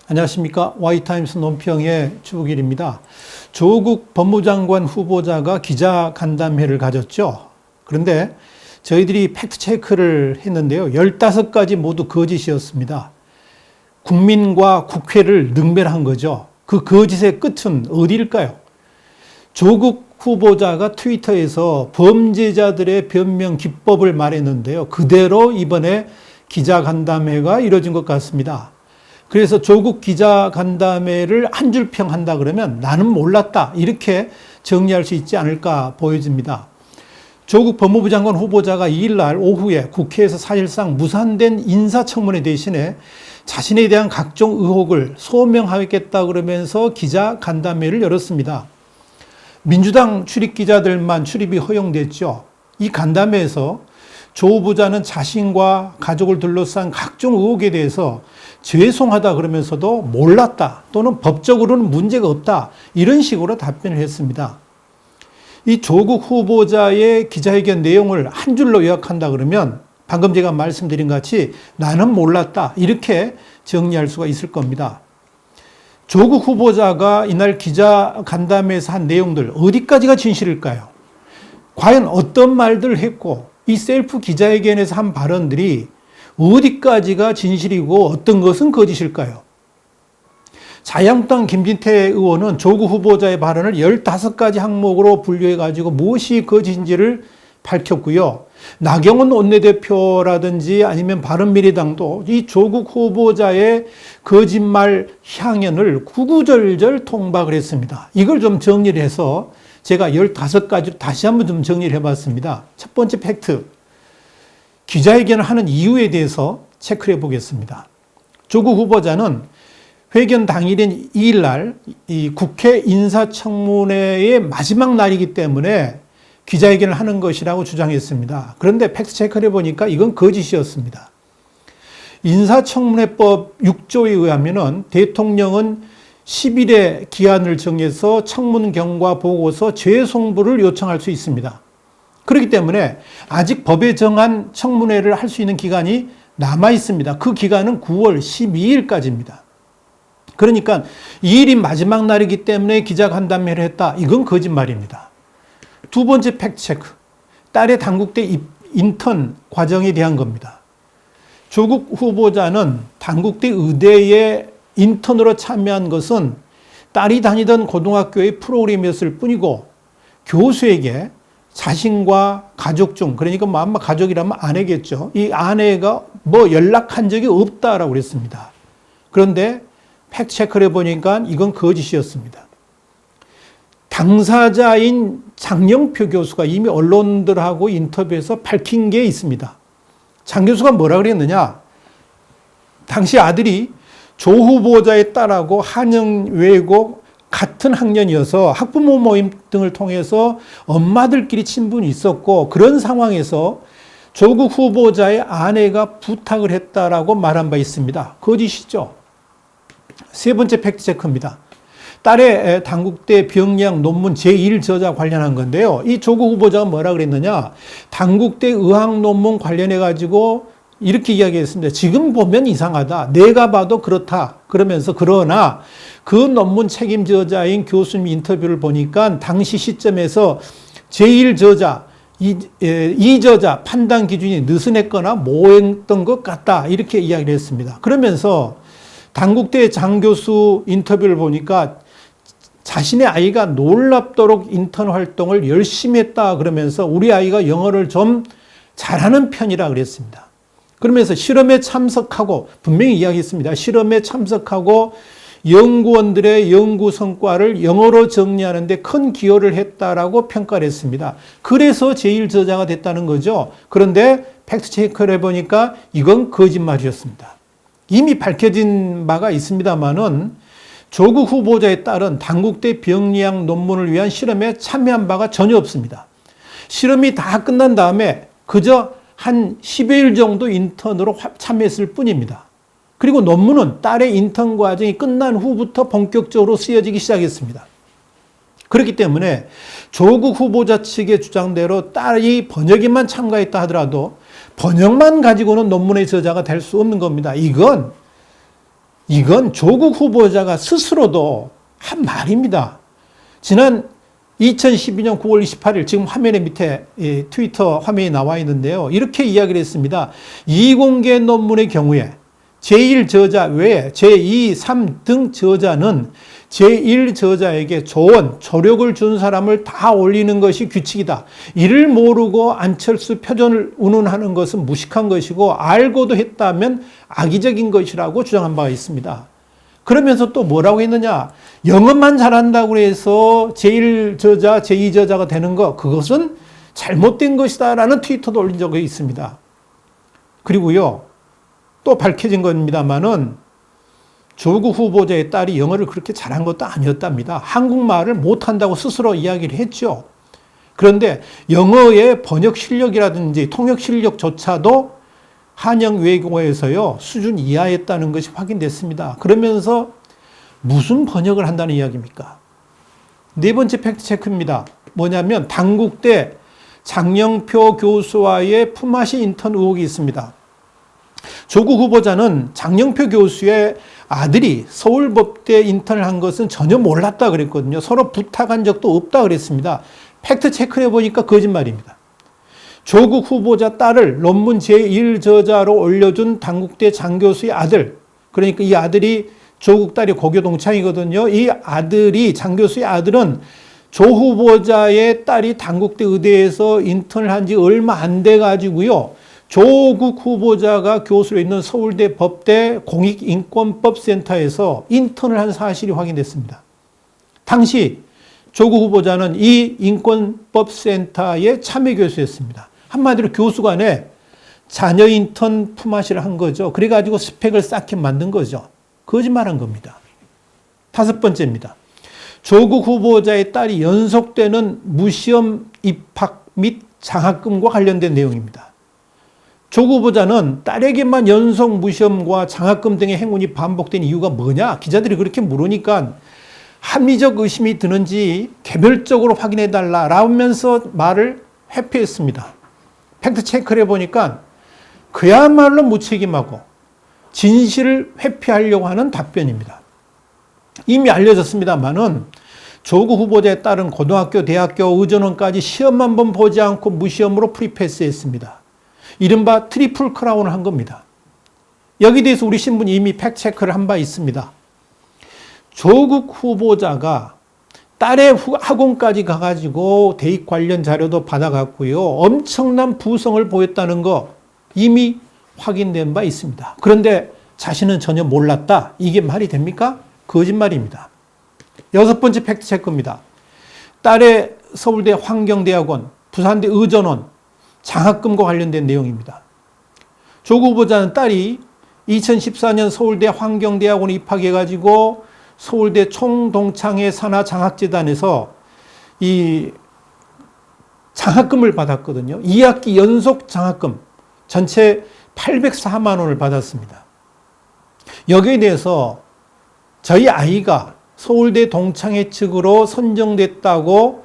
안녕하십니까. Y타임스 논평의 주북일입니다. 조국 법무장관 후보자가 기자간담회를 가졌죠. 그런데 저희들이 팩트체크를 했는데요. 15가지 모두 거짓이었습니다. 국민과 국회를 능멸한 거죠. 그 거짓의 끝은 어디일까요? 조국 후보자가 트위터에서 범죄자들의 변명 기법을 말했는데요. 그대로 이번에 기자간담회가 이뤄진 것 같습니다. 그래서 조국 기자간담회를 한 줄 평한다 그러면 나는 몰랐다 이렇게 정리할 수 있지 않을까 보여집니다. 조국 법무부 장관 후보자가 2일날 오후에 국회에서 사실상 무산된 인사청문회 대신에 자신에 대한 각종 의혹을 소명하겠다 그러면서 기자간담회를 열었습니다. 민주당 출입기자들만 출입이 허용됐죠. 이 간담회에서 조 후보자는 자신과 가족을 둘러싼 각종 의혹에 대해서 죄송하다 그러면서도 몰랐다 또는 법적으로는 문제가 없다 이런 식으로 답변을 했습니다. 이 조국 후보자의 기자회견 내용을 한 줄로 요약한다 그러면 방금 제가 말씀드린 같이 나는 몰랐다 이렇게 정리할 수가 있을 겁니다. 조국 후보자가 이날 기자간담회에서 한 내용들 어디까지가 진실일까요? 과연 어떤 말들을 했고 이 셀프 기자회견에서 한 발언들이 어디까지가 진실이고 어떤 것은 거짓일까요? 자유한국당 김진태 의원은 조국 후보자의 발언을 15가지 항목으로 분류해가지고 무엇이 거짓인지를 밝혔고요. 나경원 원내대표라든지 아니면 바른미래당도 이 조국 후보자의 거짓말 향연을 구구절절 통박을 했습니다. 이걸 좀 정리를 해서 제가 15가지로 다시 한번 좀 정리를 해봤습니다. 첫 번째 팩트. 기자회견을 하는 이유에 대해서 체크를 해보겠습니다. 조국 후보자는 회견 당일인 2일날 이 국회 인사청문회의 마지막 날이기 때문에 기자회견을 하는 것이라고 주장했습니다. 그런데 팩트체크를 해보니까 이건 거짓이었습니다. 인사청문회법 6조에 의하면 대통령은 10일의 기한을 정해서 청문 경과 보고서 재송부를 요청할 수 있습니다. 그렇기 때문에 아직 법에 정한 청문회를 할 수 있는 기간이 남아 있습니다. 그 기간은 9월 12일까지입니다. 그러니까 2일이 마지막 날이기 때문에 기자간담회를 했다. 이건 거짓말입니다. 두 번째 팩트체크. 딸의 단국대 인턴 과정에 대한 겁니다. 조국 후보자는 단국대 의대에 인턴으로 참여한 것은 딸이 다니던 고등학교의 프로그램이었을 뿐이고 교수에게 자신과 가족 중, 그러니까 뭐 아마 가족이라면 아내겠죠. 이 아내가 뭐 연락한 적이 없다라고 그랬습니다. 그런데 팩트체크를 해보니까 이건 거짓이었습니다. 당사자인 장영표 교수가 이미 언론들하고 인터뷰에서 밝힌 게 있습니다. 장 교수가 뭐라 그랬느냐? 당시 아들이 조 후보자의 딸하고 한영외고 같은 학년이어서 학부모 모임 등을 통해서 엄마들끼리 친분이 있었고 그런 상황에서 조국 후보자의 아내가 부탁을 했다라고 말한 바 있습니다. 거짓이죠. 세 번째 팩트체크입니다. 딸의 단국대 병리학 논문 제1저자 관련한 건데요. 이 조국 후보자가 뭐라 그랬느냐? 단국대 의학 논문 관련해 가지고 이렇게 이야기했습니다. 지금 보면 이상하다. 내가 봐도 그렇다. 그러면서 그러나 그 논문 책임저자인 교수님 인터뷰를 보니까 당시 시점에서 제1저자, 2저자 판단 기준이 느슨했거나 모호했던 것 같다. 이렇게 이야기를 했습니다. 그러면서 단국대 장 교수 인터뷰를 보니까 자신의 아이가 놀랍도록 인턴 활동을 열심히 했다. 그러면서 우리 아이가 영어를 좀 잘하는 편이라 그랬습니다. 그러면서 실험에 참석하고 분명히 이야기했습니다. 실험에 참석하고 연구원들의 연구 성과를 영어로 정리하는 데 큰 기여를 했다라고 평가를 했습니다. 그래서 제1저자가 됐다는 거죠. 그런데 팩트체크를 해보니까 이건 거짓말이었습니다. 이미 밝혀진 바가 있습니다만은 조국 후보자의 딸은 단국대 병리학 논문을 위한 실험에 참여한 바가 전혀 없습니다. 실험이 다 끝난 다음에 그저 한 10여일 정도 인턴으로 참여했을 뿐입니다. 그리고 논문은 딸의 인턴 과정이 끝난 후부터 본격적으로 쓰여지기 시작했습니다. 그렇기 때문에 조국 후보자 측의 주장대로 딸이 번역에만 참가했다 하더라도 번역만 가지고는 논문의 저자가 될 수 없는 겁니다. 이건 이건 조국 후보자가 스스로도 한 말입니다. 지난 2012년 9월 28일 지금 화면에 밑에 트위터 화면이 나와 있는데요. 이렇게 이야기를 했습니다. 이공개 논문의 경우에 제1저자 외에 제2, 3 등 저자는 제1저자에게 조언, 조력을 준 사람을 다 올리는 것이 규칙이다. 이를 모르고 안철수 표전을 운운하는 것은 무식한 것이고 알고도 했다면 악의적인 것이라고 주장한 바가 있습니다. 그러면서 또 뭐라고 했느냐. 영어만 잘한다고 해서 제1저자, 제2저자가 되는 것, 그것은 잘못된 것이다 라는 트위터도 올린 적이 있습니다. 그리고요, 또 밝혀진 겁니다만은 조국 후보자의 딸이 영어를 그렇게 잘한 것도 아니었답니다. 한국말을 못한다고 스스로 이야기를 했죠. 그런데 영어의 번역 실력이라든지 통역 실력조차도 한영 외국어에서요 수준 이하였다는 것이 확인됐습니다. 그러면서 무슨 번역을 한다는 이야기입니까? 네 번째 팩트 체크입니다. 뭐냐면 단국대 장영표 교수와의 품앗이 인턴 의혹이 있습니다. 조국 후보자는 장영표 교수의 아들이 서울법대 인턴을 한 것은 전혀 몰랐다 그랬거든요. 서로 부탁한 적도 없다 그랬습니다. 팩트 체크를 해보니까 거짓말입니다. 조국 후보자 딸을 논문 제1저자로 올려준 단국대 장 교수의 아들, 그러니까 이 아들이 조국 딸이 고교 동창이거든요. 이 아들이, 장 교수의 아들은 조 후보자의 딸이 단국대 의대에서 인턴을 한 지 얼마 안 돼 가지고요. 조국 후보자가 교수로 있는 서울대 법대 공익인권법센터에서 인턴을 한 사실이 확인됐습니다. 당시 조국 후보자는 이 인권법센터의 참여교수였습니다. 한마디로 교수간에 자녀 인턴 품앗이를 한 거죠. 그래가지고 스펙을 쌓게 만든 거죠. 거짓말한 겁니다. 다섯 번째입니다. 조국 후보자의 딸이 연속되는 무시험 입학 및 장학금과 관련된 내용입니다. 조국 후보자는 딸에게만 연속 무시험과 장학금 등의 행운이 반복된 이유가 뭐냐? 기자들이 그렇게 물으니까 합리적 의심이 드는지 개별적으로 확인해달라 라면서 말을 회피했습니다. 팩트 체크를 해보니까 그야말로 무책임하고 진실을 회피하려고 하는 답변입니다. 이미 알려졌습니다만은 조국 후보자에 따른 고등학교, 대학교, 의전원까지 시험 한 번 보지 않고 무시험으로 프리패스했습니다. 이른바 트리플 크라운을 한 겁니다. 여기에 대해서 우리 신문이 이미 팩트 체크를 한 바 있습니다. 조국 후보자가 딸의 학원까지 가가지고 대입 관련 자료도 받아갔고요. 엄청난 부성을 보였다는 거 이미 확인된 바 있습니다. 그런데 자신은 전혀 몰랐다. 이게 말이 됩니까? 거짓말입니다. 여섯 번째 팩트 체크입니다. 딸의 서울대 환경대학원, 부산대 의전원, 장학금과 관련된 내용입니다. 조국 후보자는 딸이 2014년 서울대 환경대학원에 입학해가지고 서울대 총동창회 산하 장학재단에서 이 장학금을 받았거든요. 2학기 연속 장학금 전체 804만 원을 받았습니다. 여기에 대해서 저희 아이가 서울대 동창회 측으로 선정됐다고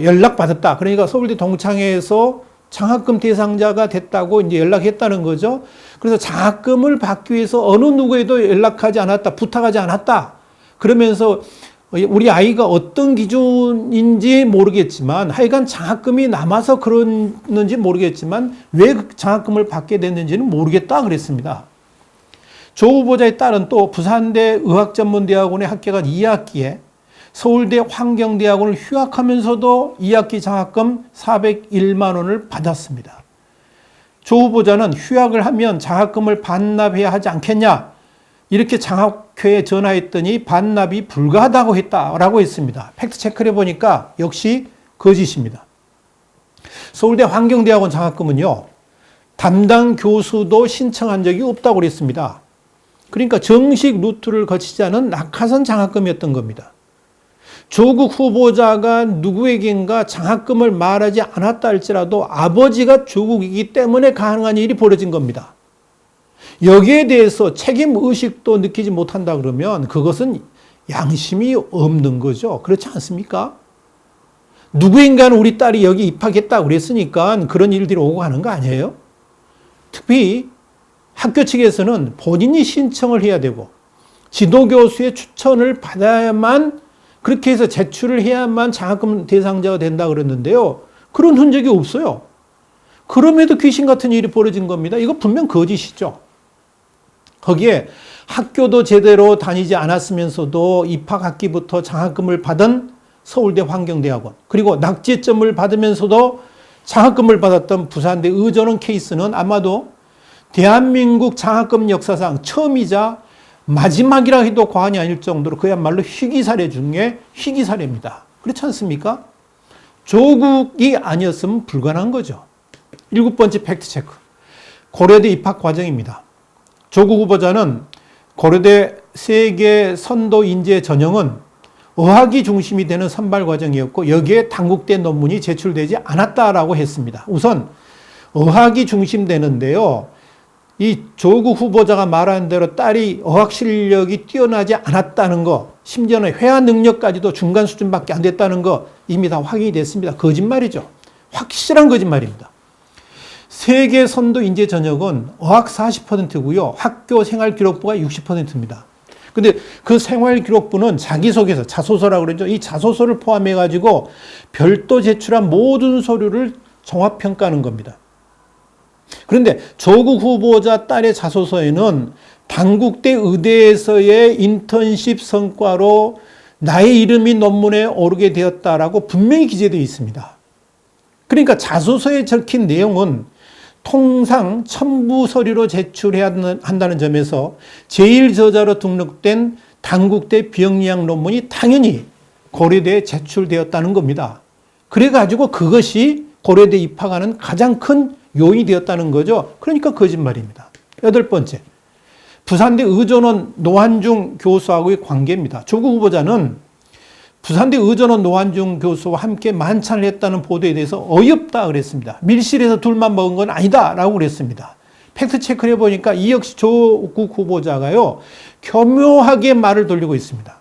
연락받았다. 그러니까 서울대 동창회에서 장학금 대상자가 됐다고 이제 연락했다는 거죠. 그래서 장학금을 받기 위해서 어느 누구에도 연락하지 않았다, 부탁하지 않았다. 그러면서 우리 아이가 어떤 기준인지 모르겠지만 하여간 장학금이 남아서 그러는지 모르겠지만 왜 장학금을 받게 됐는지는 모르겠다 그랬습니다. 조 후보자의 딸은 또 부산대 의학전문대학원에 합격한 2학기에 서울대 환경대학원을 휴학하면서도 2학기 장학금 401만 원을 받았습니다. 조 후보자는 휴학을 하면 장학금을 반납해야 하지 않겠냐 이렇게 장학회에 전화했더니 반납이 불가하다고 했다라고 했습니다. 팩트 체크를 해보니까 역시 거짓입니다. 서울대 환경대학원 장학금은요 담당 교수도 신청한 적이 없다고 그랬습니다. 그러니까 정식 루트를 거치지 않은 낙하산 장학금이었던 겁니다. 조국 후보자가 누구에겐가 장학금을 말하지 않았다 할지라도 아버지가 조국이기 때문에 가능한 일이 벌어진 겁니다. 여기에 대해서 책임의식도 느끼지 못한다 그러면 그것은 양심이 없는 거죠. 그렇지 않습니까? 누구인가는 우리 딸이 여기 입학했다고 그랬으니까 그런 일들이 오고 가는 거 아니에요? 특히 학교 측에서는 본인이 신청을 해야 되고 지도교수의 추천을 받아야만 그렇게 해서 제출을 해야만 장학금 대상자가 된다 그랬는데요. 그런 흔적이 없어요. 그럼에도 귀신 같은 일이 벌어진 겁니다. 이거 분명 거짓이죠. 거기에 학교도 제대로 다니지 않았으면서도 입학학기부터 장학금을 받은 서울대 환경대학원, 그리고 낙제점을 받으면서도 장학금을 받았던 부산대 의전원 케이스는 아마도 대한민국 장학금 역사상 처음이자 마지막이라 해도 과언이 아닐 정도로 그야말로 희귀 사례 중에 희귀 사례입니다. 그렇지 않습니까? 조국이 아니었으면 불가능한 거죠. 7번째 팩트체크. 고려대 입학 과정입니다. 조국 후보자는 고려대 세계 선도 인재 전형은 어학이 중심이 되는 선발 과정이었고 여기에 단국대 논문이 제출되지 않았다라고 했습니다. 우선 어학이 중심되는데요. 이 조국 후보자가 말한 대로 딸이 어학 실력이 뛰어나지 않았다는 거, 심지어는 회화 능력까지도 중간 수준밖에 안 됐다는 거 이미 다 확인이 됐습니다. 거짓말이죠. 확실한 거짓말입니다. 세계 선도 인재 전형은 어학 40%고요. 학교 생활 기록부가 60%입니다. 근데 그 생활 기록부는 자기소개서, 자소서라고 그러죠. 이 자소서를 포함해 가지고 별도 제출한 모든 서류를 종합 평가하는 겁니다. 그런데 조국 후보자 딸의 자소서에는 단국대 의대에서의 인턴십 성과로 나의 이름이 논문에 오르게 되었다라고 분명히 기재되어 있습니다. 그러니까 자소서에 적힌 내용은 통상 첨부 서류로 제출해야 한다는 점에서 제1저자로 등록된 단국대 비영리학 논문이 당연히 고려대에 제출되었다는 겁니다. 그래가지고 그것이 고려대 입학하는 가장 큰 요인이 되었다는 거죠. 그러니까 거짓말입니다. 8번째, 부산대 의전원 노한중 교수하고의 관계입니다. 조국 후보자는 부산대 의전원 노한중 교수와 함께 만찬을 했다는 보도에 대해서 어이없다 그랬습니다. 밀실에서 둘만 먹은 건 아니다 라고 그랬습니다. 팩트체크를 해보니까 이 역시 조국 후보자가요, 교묘하게 말을 돌리고 있습니다.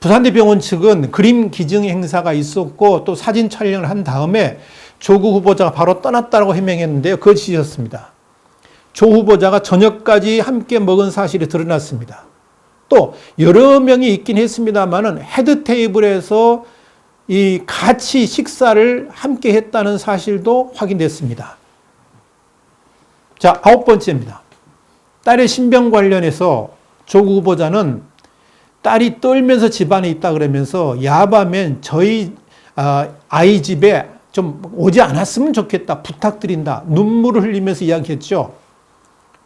부산대 병원 측은 그림 기증 행사가 있었고 또 사진 촬영을 한 다음에 조국 후보자가 바로 떠났다고 해명했는데요. 거짓이었습니다. 조 후보자가 저녁까지 함께 먹은 사실이 드러났습니다. 또 여러 명이 있긴 했습니다만은 헤드 테이블에서 이 같이 식사를 함께 했다는 사실도 확인됐습니다. 자, 9번째입니다. 딸의 신병 관련해서 조국 후보자는 딸이 떨면서 집안에 있다 그러면서 야밤엔 저희 아이 집에 좀 오지 않았으면 좋겠다, 부탁드린다, 눈물을 흘리면서 이야기했죠.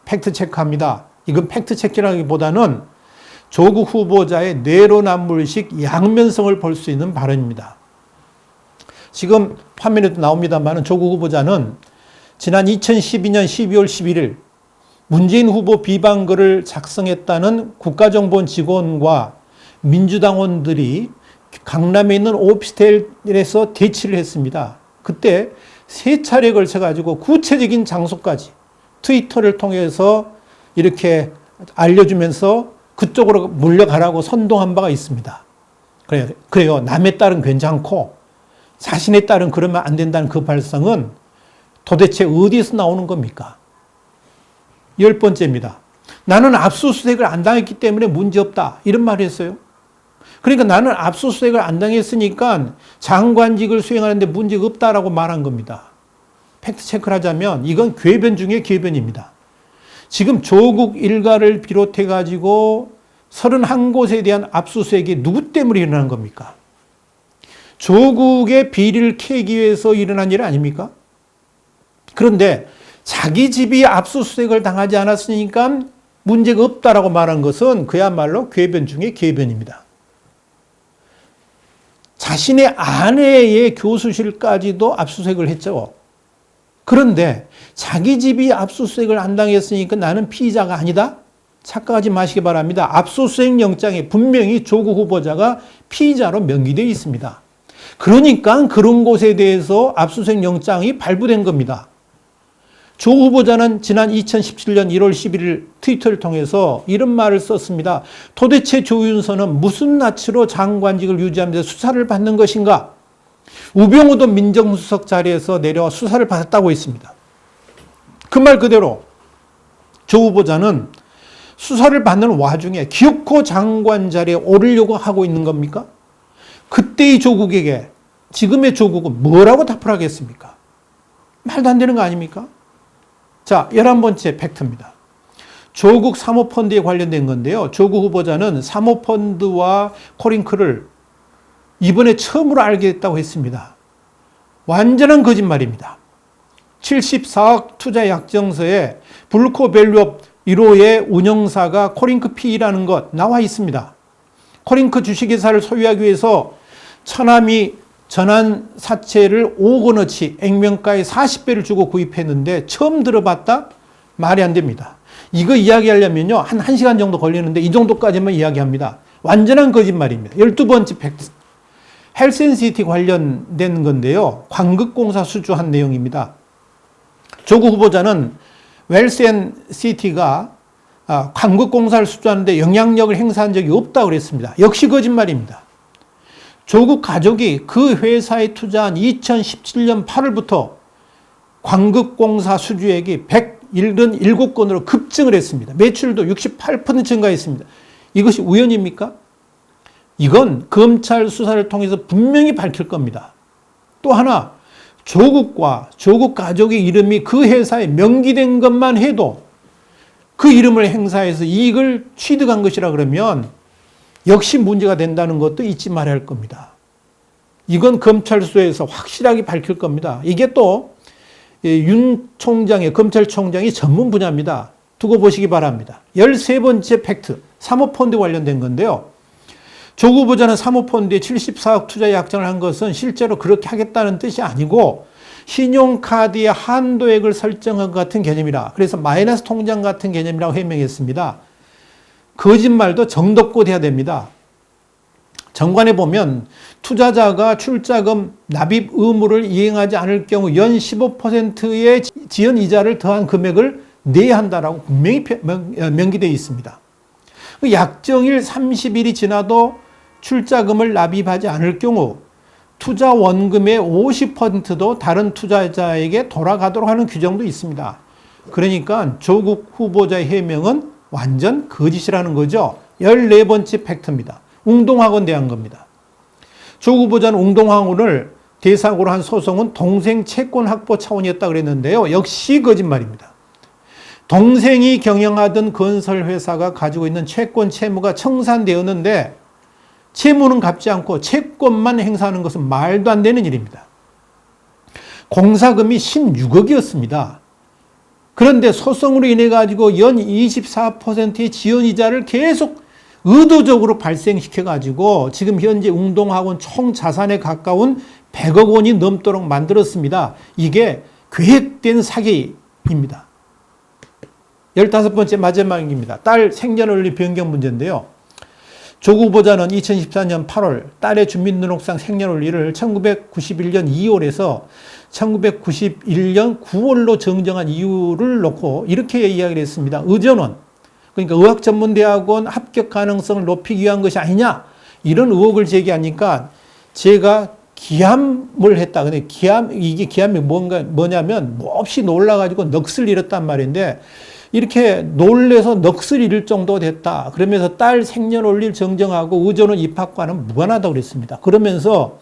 팩트체크합니다. 이건 팩트체크라기보다는 조국 후보자의 내로남불식 양면성을 볼 수 있는 발언입니다. 지금 화면에도 나옵니다만 조국 후보자는 지난 2012년 12월 11일 문재인 후보 비방글을 작성했다는 국가정보원 직원과 민주당원들이 강남에 있는 오피스텔에서 대치를 했습니다. 그때 3차례에 걸쳐가지고 구체적인 장소까지 트위터를 통해서 이렇게 알려주면서 그쪽으로 몰려가라고 선동한 바가 있습니다. 그래요. 남의 딸은 괜찮고 자신의 딸은 그러면 안 된다는 그 발상은 도대체 어디에서 나오는 겁니까? 10번째입니다. 나는 압수수색을 안 당했기 때문에 문제없다. 이런 말을 했어요. 그러니까 나는 압수수색을 안 당했으니까 장관직을 수행하는데 문제가 없다라고 말한 겁니다. 팩트체크를 하자면 이건 궤변 중에 궤변입니다. 지금 조국 일가를 비롯해가지고 31곳에 대한 압수수색이 누구 때문에 일어난 겁니까? 조국의 비리를 캐기 위해서 일어난 일 아닙니까? 그런데 자기 집이 압수수색을 당하지 않았으니까 문제가 없다라고 말한 것은 그야말로 궤변 중에 궤변입니다. 자신의 아내의 교수실까지도 압수수색을 했죠. 그런데 자기 집이 압수수색을 안 당했으니까 나는 피의자가 아니다? 착각하지 마시기 바랍니다. 압수수색 영장에 분명히 조국 후보자가 피의자로 명기되어 있습니다. 그러니까 그런 곳에 대해서 압수수색 영장이 발부된 겁니다. 조 후보자는 지난 2017년 1월 11일 트위터를 통해서 이런 말을 썼습니다. 도대체 조윤선은 무슨 낯으로 장관직을 유지하면서 수사를 받는 것인가? 우병우도 민정수석 자리에서 내려와 수사를 받았다고 했습니다. 그 말 그대로 조 후보자는 수사를 받는 와중에 기어코 장관 자리에 오르려고 하고 있는 겁니까? 그때의 조국에게 지금의 조국은 뭐라고 답을 하겠습니까? 말도 안 되는 거 아닙니까? 자, 11번째 팩트입니다. 조국 사모펀드에 관련된 건데요. 조국 후보자는 사모펀드와 코링크를 이번에 처음으로 알게 됐다고 했습니다. 완전한 거짓말입니다. 74억 투자 약정서에 블루코밸류업 1호의 운영사가 코링크 PE라는 것 나와 있습니다. 코링크 주식회사를 소유하기 위해서 처남이 전환 사채를 5억 원어치 액면가에 40배를 주고 구입했는데 처음 들어봤다? 말이 안 됩니다. 이거 이야기하려면요, 한 1시간 정도 걸리는데 이 정도까지만 이야기합니다. 완전한 거짓말입니다. 12번째 팩트. 헬스앤시티 관련된 건데요. 광극공사 수주한 내용입니다. 조국 후보자는 웰스앤시티가 광극공사를 수주하는데 영향력을 행사한 적이 없다고 그랬습니다. 역시 거짓말입니다. 조국 가족이 그 회사에 투자한 2017년 8월부터 광극공사 수주액이 177건으로 급증을 했습니다. 매출도 68% 증가했습니다. 이것이 우연입니까? 이건 검찰 수사를 통해서 분명히 밝힐 겁니다. 또 하나, 조국과 조국 가족의 이름이 그 회사에 명기된 것만 해도 그 이름을 행사해서 이익을 취득한 것이라 그러면 역시 문제가 된다는 것도 잊지 말아야 할 겁니다. 이건 검찰 수사에서 확실하게 밝힐 겁니다. 이게 또 윤 총장의 검찰총장이 전문 분야입니다. 두고 보시기 바랍니다. 13번째 팩트, 사모펀드 관련된 건데요. 조국 후보자는 사모펀드에 74억 투자 약정을 한 것은 실제로 그렇게 하겠다는 뜻이 아니고 신용카드의 한도액을 설정한 것 같은 개념이라, 그래서 마이너스 통장 같은 개념이라고 해명했습니다. 거짓말도 정덮고 돼야 됩니다. 정관에 보면 투자자가 출자금 납입 의무를 이행하지 않을 경우 연 15%의 지연 이자를 더한 금액을 내야 한다라고 분명히 명기되어 있습니다. 약정일 30일이 지나도 출자금을 납입하지 않을 경우 투자 원금의 50%도 다른 투자자에게 돌아가도록 하는 규정도 있습니다. 그러니까 조국 후보자의 해명은 완전 거짓이라는 거죠. 14번째 팩트입니다. 웅동학원 대한 겁니다. 조국 후보자는 웅동학원을 대상으로 한 소송은 동생 채권 확보 차원이었다 그랬는데요. 역시 거짓말입니다. 동생이 경영하던 건설회사가 가지고 있는 채권 채무가 청산되었는데 채무는 갚지 않고 채권만 행사하는 것은 말도 안 되는 일입니다. 공사금이 16억이었습니다. 그런데 소송으로 인해 가지고 연 24%의 지연이자를 계속 의도적으로 발생시켜 가지고 지금 현재 웅동학원 총 자산에 가까운 100억 원이 넘도록 만들었습니다. 이게 계획된 사기입니다. 15번째 마지막입니다. 딸 생년월일 변경 문제인데요. 조국 후보자는 2014년 8월 딸의 주민등록상 생년월일을 1991년 2월에서 1991년 9월로 정정한 이유를 놓고 이렇게 이야기를 했습니다. 의전원, 그러니까 의학전문대학원 합격 가능성을 높이기 위한 것이 아니냐, 이런 의혹을 제기하니까 제가 기함을 했다. 근데 이게 기함이 뭐냐면 몹시 놀라가지고 넋을 잃었단 말인데, 이렇게 놀래서 넋을 잃을 정도 됐다. 그러면서 딸 생년월일 정정하고 의전원 입학과는 무관하다고 그랬습니다. 그러면서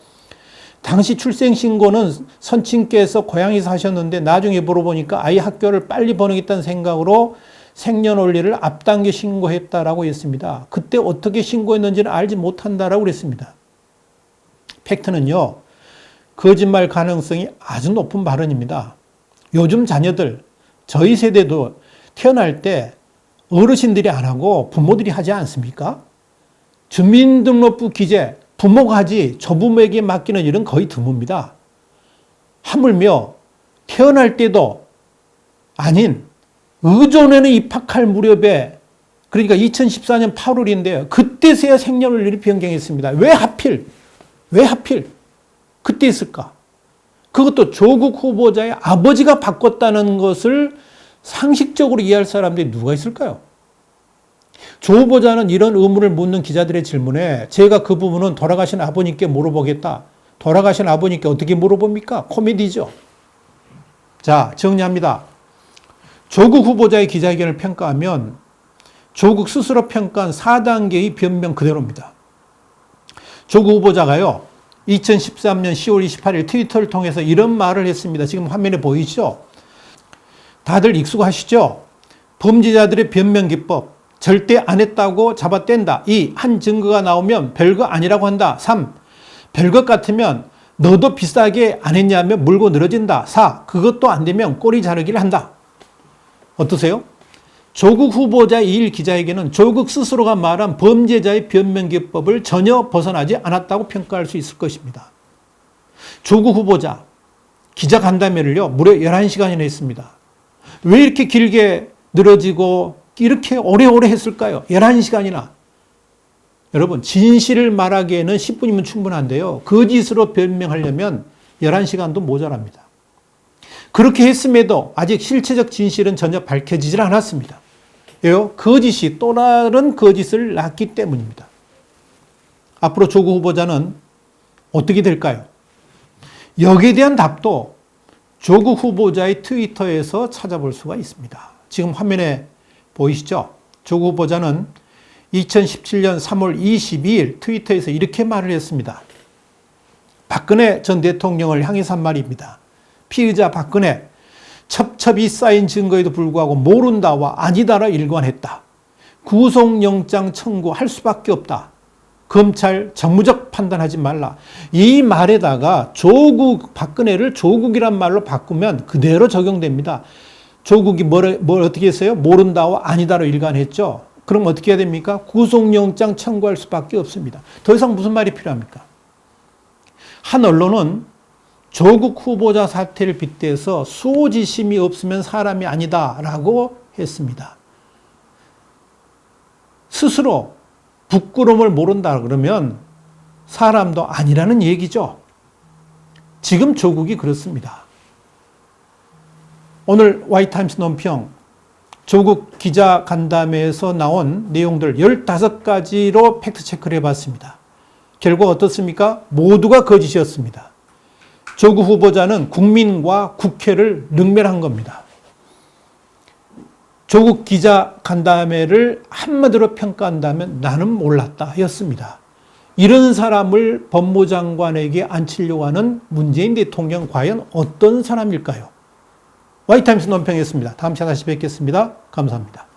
당시 출생신고는 선친께서 고향에서 하셨는데 나중에 물어보니까 아이 학교를 빨리 보내겠다는 생각으로 생년월일을 앞당겨 신고했다라고 했습니다. 그때 어떻게 신고했는지는 알지 못한다라고 그랬습니다. 팩트는요, 거짓말 가능성이 아주 높은 발언입니다. 요즘 자녀들, 저희 세대도 태어날 때 어르신들이 안 하고 부모들이 하지 않습니까? 주민등록부 기재, 부모가 하지 조부모에게 맡기는 일은 거의 드뭅니다. 하물며 태어날 때도 아닌 의존에는 입학할 무렵에, 그러니까 2014년 8월인데요. 그때서야 생년월일이 변경했습니다. 왜 하필 그때 했을까? 그것도 조국 후보자의 아버지가 바꿨다는 것을 상식적으로 이해할 사람들이 누가 있을까요? 조 후보자는 이런 의문을 묻는 기자들의 질문에 제가 그 부분은 돌아가신 아버님께 물어보겠다. 돌아가신 아버님께 어떻게 물어봅니까? 코미디죠. 자, 정리합니다. 조국 후보자의 기자회견을 평가하면 조국 스스로 평가한 4단계의 변명 그대로입니다. 조국 후보자가요, 2013년 10월 28일 트위터를 통해서 이런 말을 했습니다. 지금 화면에 보이시죠? 다들 익숙하시죠? 범죄자들의 변명 기법. 절대 안 했다고 잡아뗀다. 2. 한 증거가 나오면 별거 아니라고 한다. 3. 별것 같으면 너도 비싸게 안 했냐며 물고 늘어진다. 4. 그것도 안 되면 꼬리 자르기를 한다. 어떠세요? 조국 후보자 2일 기자회견은 조국 스스로가 말한 범죄자의 변명 기법을 전혀 벗어나지 않았다고 평가할 수 있을 것입니다. 조국 후보자 기자 간담회를요, 무려 11시간이나 했습니다. 왜 이렇게 길게 늘어지고 이렇게 오래오래 했을까요? 11시간이나. 여러분, 진실을 말하기에는 10분이면 충분한데요. 거짓으로 변명하려면 11시간도 모자랍니다. 그렇게 했음에도 아직 실체적 진실은 전혀 밝혀지질 않았습니다. 왜요? 거짓이 또 다른 거짓을 낳기 때문입니다. 앞으로 조국 후보자는 어떻게 될까요? 여기에 대한 답도 조국 후보자의 트위터에서 찾아볼 수가 있습니다. 지금 화면에 보이시죠? 조국 후보자는 2017년 3월 22일 트위터에서 이렇게 말을 했습니다. 박근혜 전 대통령을 향해서 한 말입니다. 피의자 박근혜, 첩첩이 쌓인 증거에도 불구하고 모른다와 아니다라 일관했다. 구속영장 청구할 수밖에 없다. 검찰 정무적 판단하지 말라. 이 말에다가 조국, 박근혜를 조국이란 말로 바꾸면 그대로 적용됩니다. 조국이 뭘 어떻게 했어요? 모른다와 아니다로 일관했죠. 그럼 어떻게 해야 됩니까? 구속영장 청구할 수밖에 없습니다. 더 이상 무슨 말이 필요합니까? 한 언론은 조국 후보자 사태를 빗대서 수호지심이 없으면 사람이 아니다라고 했습니다. 스스로 부끄러움을 모른다 그러면 사람도 아니라는 얘기죠. 지금 조국이 그렇습니다. 오늘 와이타임스 논평 조국 기자 간담회에서 나온 내용들 15가지로 팩트체크를 해봤습니다. 결과 어떻습니까? 모두가 거짓이었습니다. 조국 후보자는 국민과 국회를 능멸한 겁니다. 조국 기자 간담회를 한마디로 평가한다면 나는 몰랐다 였습니다. 이런 사람을 법무장관에게 앉히려고 하는 문재인 대통령 과연 어떤 사람일까요? 와이타임스 논평이었습니다. 다음 시간에 다시 뵙겠습니다. 감사합니다.